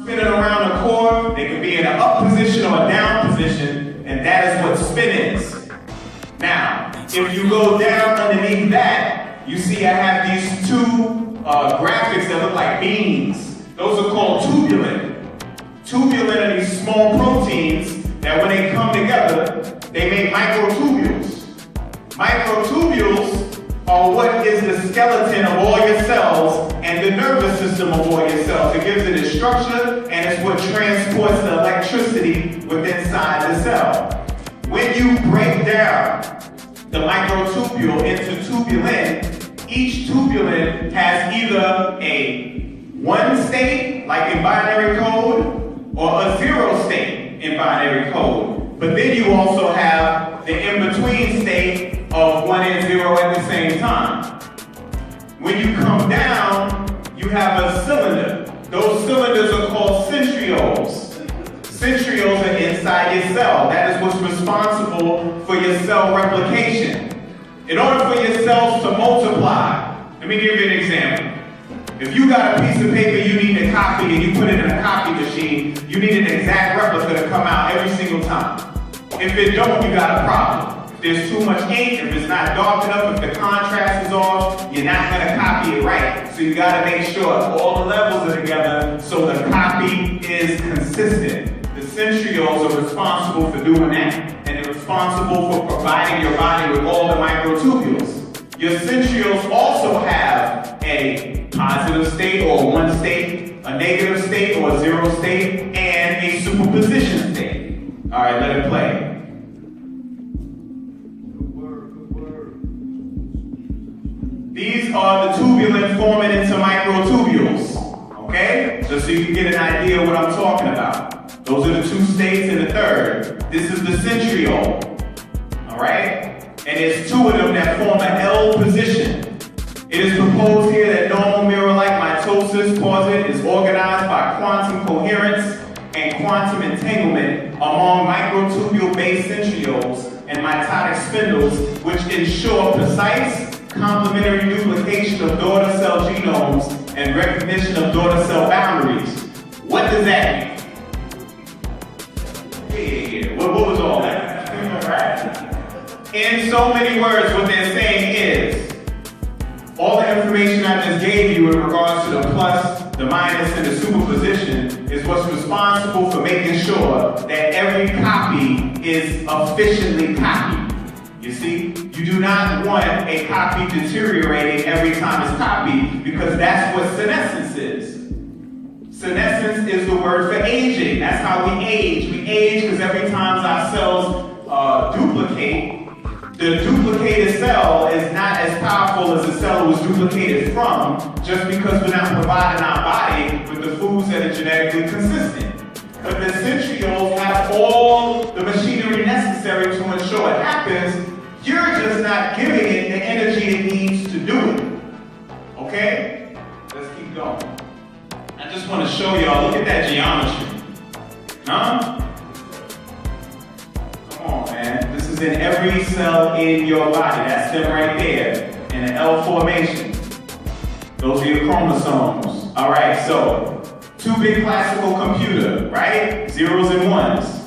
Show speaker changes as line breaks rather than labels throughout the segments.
Spinning around the core, they can be in an up position or a down position, and that is what spin is. Now, if you go down underneath that, you see I have these two graphics that look like beans. Those are called tubulin. Tubulin are these small proteins that when they come together, they make microtubules. Microtubules are what is the skeleton of all your cells and the nervous system of all your cells. It gives it its structure, and it's what transports the electricity within inside the cell. When you break down the microtubule into tubulin, each tubulin has either a 1 state, like in binary code, or a 0 state in binary code. But then you also have the in-between state of 1 and 0 at the same time. When you come down, you have a cylinder. Those cylinders are called centrioles. Centrioles are inside your cell. That is what's responsible for your cell replication. In order for your cells to multiply, let me give you an example. If you got a piece of paper you need to copy and you put it in a copy machine, you need an exact replica to come out every single time. If it don't, you got a problem. If there's too much ink, if it's not dark enough, if the contrast is off, you're not going to copy it right. So you got to make sure all the levels are together so the copy is consistent. The centrioles are responsible for doing that, and they're responsible for providing your body with all the microtubules. Your centrioles also have a positive state or 1 state, a negative state or a 0 state, and a superposition state. All right, let it play. These are the tubulin forming into microtubules, okay? Just so you can get an idea of what I'm talking about. Those are the 2 states and the third. This is the centriole, all right? And there's 2 of them that form an L position. It is proposed here that normal mirror-like mitosis, is organized by quantum coherence and quantum entanglement among microtubule-based centrioles and mitotic spindles, which ensure precise complementary duplication of daughter cell genomes and recognition of daughter cell boundaries. What does that mean? Yeah. What was all that? Right? In so many words, what they're saying is, all the information I just gave you in regards to the plus, the minus, and the superposition is what's responsible for making sure that every copy is efficiently copied. You see, you do not want a copy deteriorating every time it's copied, because that's what senescence is. Senescence is the word for aging. That's how we age. We age because every time our cells duplicate, the duplicated cell is not as powerful as the cell it was duplicated from, just because we're not providing our body with the foods that are genetically consistent. But the centrioles have all the machinery necessary to ensure it happens. You're just not giving it the energy it needs to do it. Okay? Let's keep going. I just want to show y'all, look at that geometry. Huh? Come on, man. This is in every cell in your body. That's them right there in an L formation. Those are your chromosomes. All right, so 2-bit classical computer, right? 0s and 1s.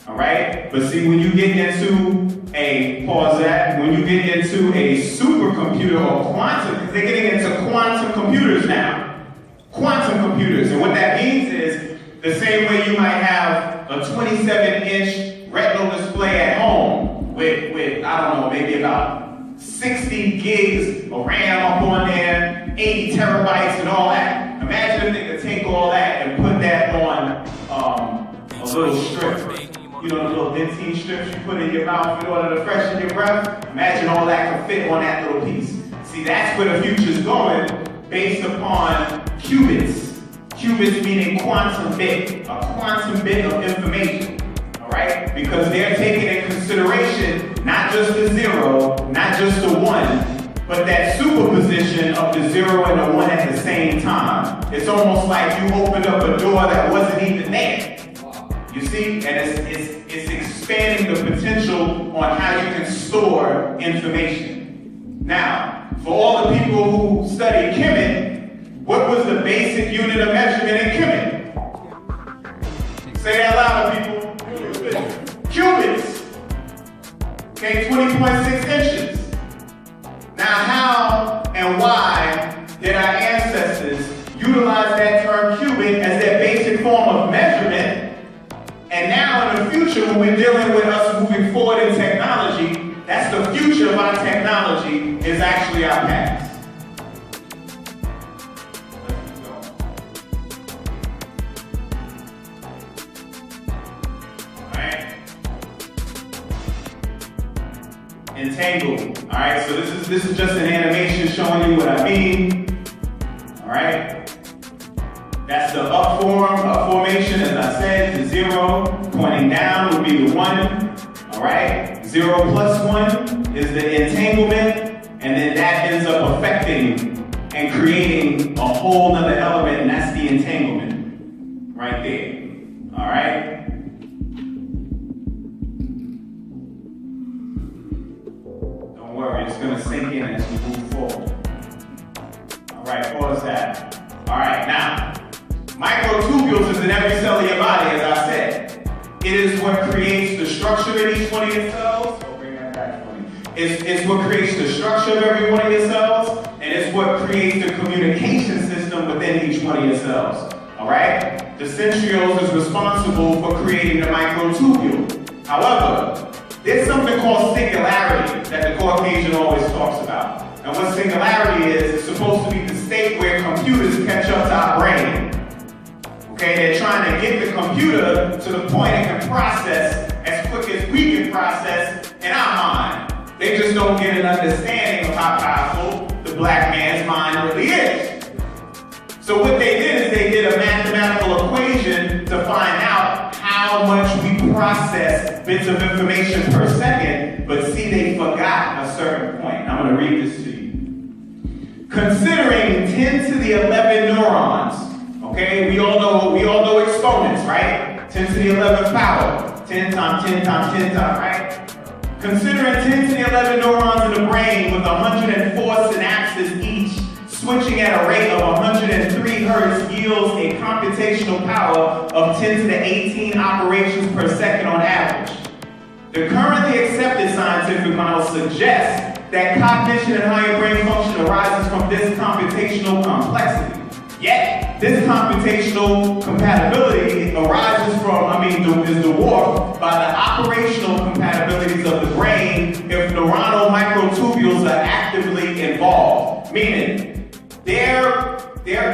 All right, but see, when you get into when you get into a supercomputer or quantum, because they're getting into quantum computers now. Quantum computers, and what that means is the same way you might have a 27-inch retinal display at home with I don't know, maybe about 60 gigs of RAM up on there, 80 terabytes and all that. Imagine if they could take all that and put that on a little strip. You know, the little dentine strips you put in your mouth in order to freshen your breath? Imagine all that could fit on that little piece. See, that's where the future's going, based upon qubits. Qubits meaning quantum bit, a quantum bit of information, all right? Because they're taking in consideration not just the 0, not just the 1, but that superposition of the 0 and the 1 at the same time. It's almost like you opened up a door that wasn't even there. You see, and it's expanding the potential on how you can store information. Now, for all the people who study chemistry, What was the basic unit of measurement in cubic? Say that louder, people. Cubits. Okay, 20.6 inches. Now, how and why did our ancestors utilize that term cubic as their basic form of measurement? And now in the future, when we're dealing with us moving forward in technology, that's the future of our technology is actually our past. Entangled. All right, so this is just an animation showing you what I mean. All right, that's the up formation, as I said, the 0 pointing down would be the 1. All right, 0 plus 1 is the entanglement, and then that ends up affecting and creating a whole other element, and that's the entanglement right there. All right. It's going to sink in as we move forward. All right, pause that. All right, now, microtubules is in every cell of your body, as I said. It is what creates the structure in each one of your cells. Oh, bring that back for me. It's what creates the structure of every one of your cells, and it's what creates the communication system within each one of your cells. All right? The centrioles is responsible for creating the microtubule. However, there's something called singularity that the Caucasian always talks about. And what singularity is, it's supposed to be the state where computers catch up to our brain. Okay, they're trying to get the computer to the point it can process as quick as we can process in our mind. They just don't get an understanding of how powerful the black man's mind really is. So what they did is they did a mathematical equation to find out how much we process bits of information per second, but see, they forgot a certain point. I'm going to read this to you. Considering 10 to the 11 neurons, okay, we all know exponents, right? 10 to the 11th power, 10 times 10 times 10 times, right? Considering 10 to the 11 neurons in the brain with 104 synapses each, switching at a rate of 103 hertz yields a computational power of 10 to the 18 operations per second on average. The currently accepted scientific model suggests that cognition and higher brain function arises from this computational complexity. Yet, this computational compatibility arises from, is dwarfed by the operational compatibilities of the brain if neuronal microtubules are actively involved. Meaning, they're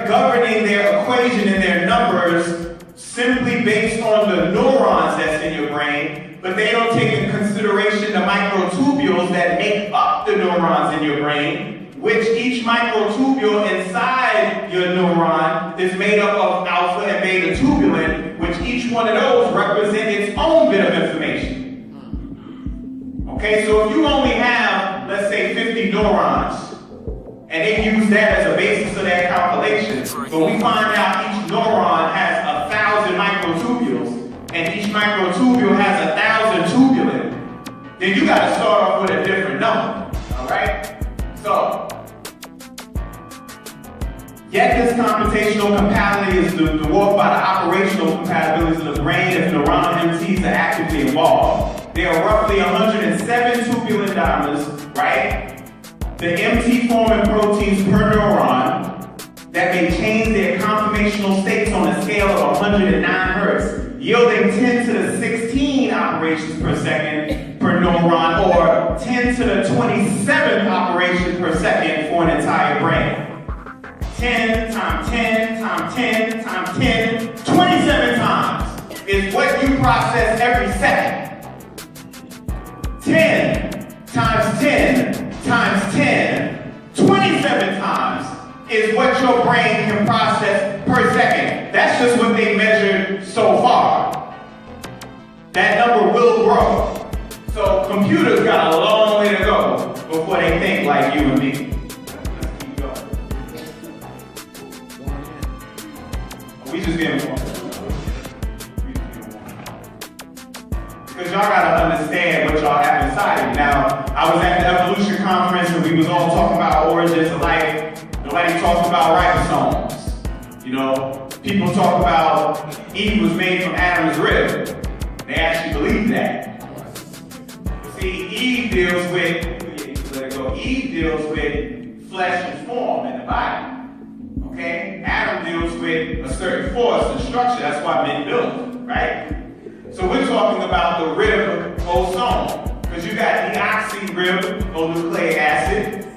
governing their equation and their numbers simply based on the neurons that's in your brain, but they don't take into consideration the microtubules that make up the neurons in your brain, which each microtubule inside your neuron is made up of alpha and beta tubulin, which each one of those represent its own bit of information. Okay, so if you only have, let's say, 50 neurons, and they use that as a basis of their calculation, but we find out each neuron has 1,000 microtubules, and each microtubule has 1,000 tubulin, then you got to start off with a different number, all right? So, yet this computational compatibility is dwarfed by the operational compatibilities of the brain if neuron MTs are actively involved. There are roughly 107 tubulin dimers, right? The MT-forming proteins per neuron that may change their conformational states on a scale of 109 hertz, yielding 10 to the 16 operations per second per neuron, or 10 to the 27th operation per second for an entire brain. 10 times 10 times 10 times 10, 27 times is what you process every second. 10 times 10 times 10, 27 times is what your brain can process per second. That's just what they measured so far. That number will grow. So computers got a long way to go before they think like you and me. Let's keep going. We just getting one. Because Because y'all gotta understand what y'all have inside you. Now, I was at the evolution conference and we was all talking about origins of life. Nobody talked about ribosomes. You know, people talk about Eve was made from Adam's rib. They actually believe that. See, Eve deals with, let it go, Eve deals with flesh and form in the body. Okay? Adam deals with a certain force and structure. That's why men build, right? So we're talking about the ribosome. Because you got deoxyribonucleic acid.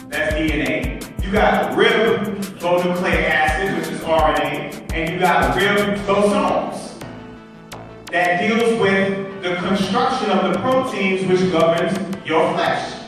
That's DNA. You got ribonucleic acid, which is RNA. And you got ribosomes. That deals with the construction of the proteins which governs your flesh.